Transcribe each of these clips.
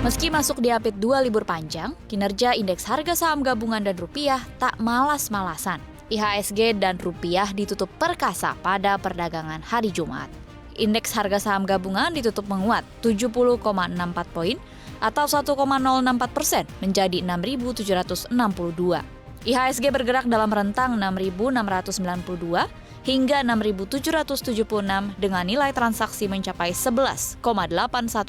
Meski masuk di apit 2 libur panjang, kinerja indeks harga saham gabungan dan rupiah tak malas-malasan. IHSG dan rupiah ditutup perkasa pada perdagangan hari Jumat. Indeks harga saham gabungan ditutup menguat 70,64 poin atau 1,064% menjadi 6.762. IHSG bergerak dalam rentang 6.692 hingga 6.776 dengan nilai transaksi mencapai 11,81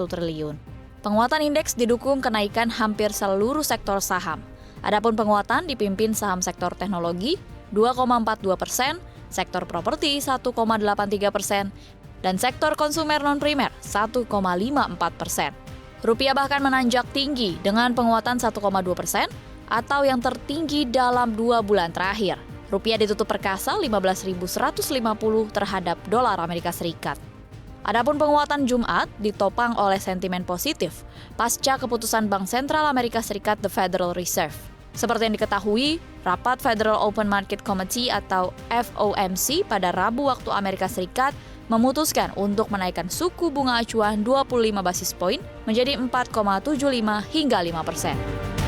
triliun. Penguatan indeks didukung kenaikan hampir seluruh sektor saham. Adapun penguatan dipimpin saham sektor teknologi 2,42%, sektor properti 1,83%, dan sektor konsumer non-primer 1,54%. Rupiah bahkan menanjak tinggi dengan penguatan 1,2% atau yang tertinggi dalam 2 bulan terakhir. Rupiah ditutup perkasa 15.150 terhadap dolar Amerika Serikat. Adapun penguatan Jumat ditopang oleh sentimen positif pasca keputusan Bank Sentral Amerika Serikat The Federal Reserve. Seperti yang diketahui, rapat Federal Open Market Committee atau FOMC pada Rabu waktu Amerika Serikat memutuskan untuk menaikkan suku bunga acuan 25 basis poin menjadi 4,75 hingga 5%.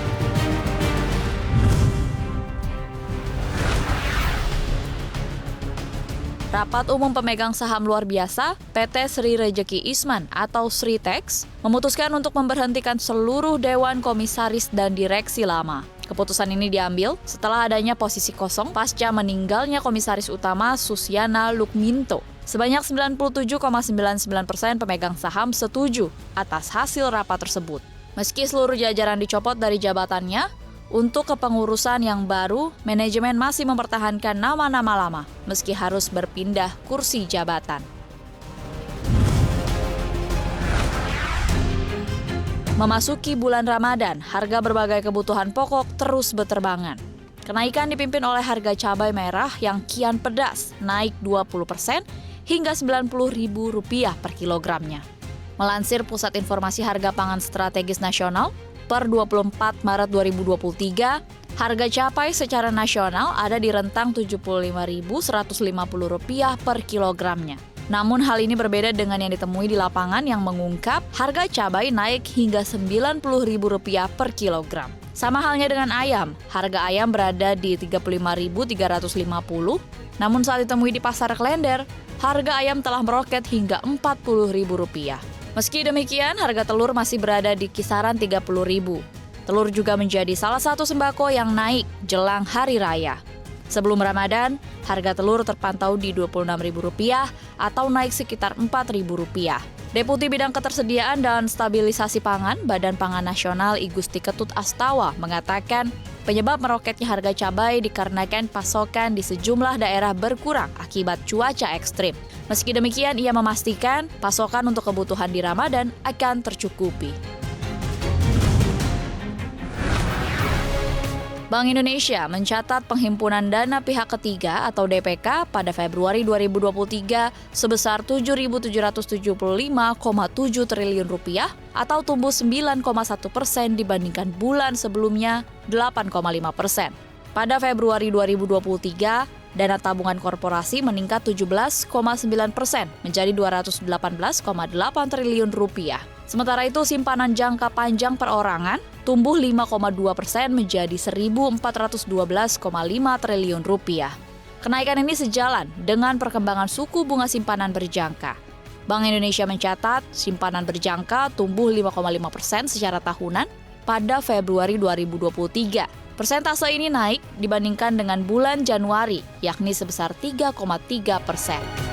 Rapat Umum Pemegang Saham Luar Biasa PT Sri Rejeki Isman atau Sritex memutuskan untuk memberhentikan seluruh Dewan Komisaris dan Direksi lama. Keputusan ini diambil setelah adanya posisi kosong pasca meninggalnya Komisaris Utama Susiana Lukminto. Sebanyak 97,99% pemegang saham setuju atas hasil rapat tersebut. Meski seluruh jajaran dicopot dari jabatannya, untuk kepengurusan yang baru, manajemen masih mempertahankan nama-nama lama, meski harus berpindah kursi jabatan. Memasuki bulan Ramadan, harga berbagai kebutuhan pokok terus berterbangan. Kenaikan dipimpin oleh harga cabai merah yang kian pedas, naik 20% hingga Rp90.000 per kilogramnya. Melansir Pusat Informasi Harga Pangan Strategis Nasional, per 24 Maret 2023, harga cabai secara nasional ada di rentang Rp75.150 per kilogramnya. Namun hal ini berbeda dengan yang ditemui di lapangan yang mengungkap harga cabai naik hingga Rp90.000 per kilogram. Sama halnya dengan ayam, harga ayam berada di Rp35.350, namun saat ditemui di pasar Klender, harga ayam telah meroket hingga Rp40.000. Meski demikian, harga telur masih berada di kisaran Rp30.000. Telur juga menjadi salah satu sembako yang naik jelang Hari Raya. Sebelum Ramadan, harga telur terpantau di Rp26.000 atau naik sekitar Rp4.000. Deputi Bidang Ketersediaan dan Stabilisasi Pangan Badan Pangan Nasional I Gusti Ketut Astawa mengatakan penyebab meroketnya harga cabai dikarenakan pasokan di sejumlah daerah berkurang akibat cuaca ekstrim. Meski demikian, ia memastikan pasokan untuk kebutuhan di Ramadan akan tercukupi. Bank Indonesia mencatat penghimpunan dana pihak ketiga atau DPK pada Februari 2023 sebesar Rp7.775,7 triliun atau tumbuh 9,1% dibandingkan bulan sebelumnya 8,5%. Pada Februari 2023, dana tabungan korporasi meningkat 17,9% menjadi Rp218,8 triliun. Sementara itu, simpanan jangka panjang perorangan tumbuh 5,2% menjadi Rp1.412,5 triliun. Kenaikan ini sejalan dengan perkembangan suku bunga simpanan berjangka. Bank Indonesia mencatat simpanan berjangka tumbuh 5,5% secara tahunan pada Februari 2023. Persentase ini naik dibandingkan dengan bulan Januari, yakni sebesar 3,3%.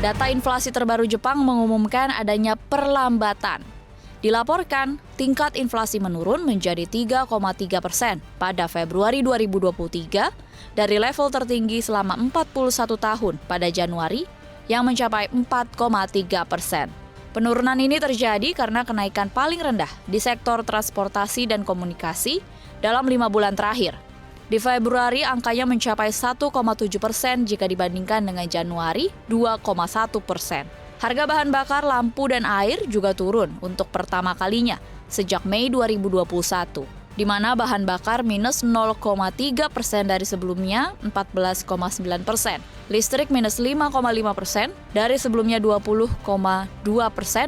Data inflasi terbaru Jepang mengumumkan adanya perlambatan. Dilaporkan, tingkat inflasi menurun menjadi 3,3% pada Februari 2023 dari level tertinggi selama 41 tahun pada Januari yang mencapai 4,3%. Penurunan ini terjadi karena kenaikan paling rendah di sektor transportasi dan komunikasi dalam 5 bulan terakhir. Di Februari, angkanya mencapai 1,7% jika dibandingkan dengan Januari 2,1%. Harga bahan bakar, lampu, dan air juga turun untuk pertama kalinya sejak Mei 2021. di mana bahan bakar minus 0,3% dari sebelumnya 14,9%. Listrik minus 5,5% dari sebelumnya 20,2%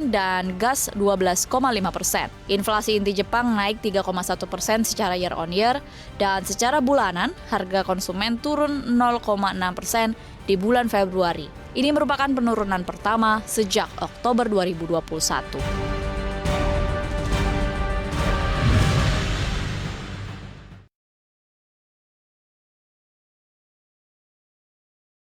dan gas 12,5%. Inflasi inti Jepang naik 3,1% secara year on year dan secara bulanan harga konsumen turun 0,6% di bulan Februari. Ini merupakan penurunan pertama sejak Oktober 2021.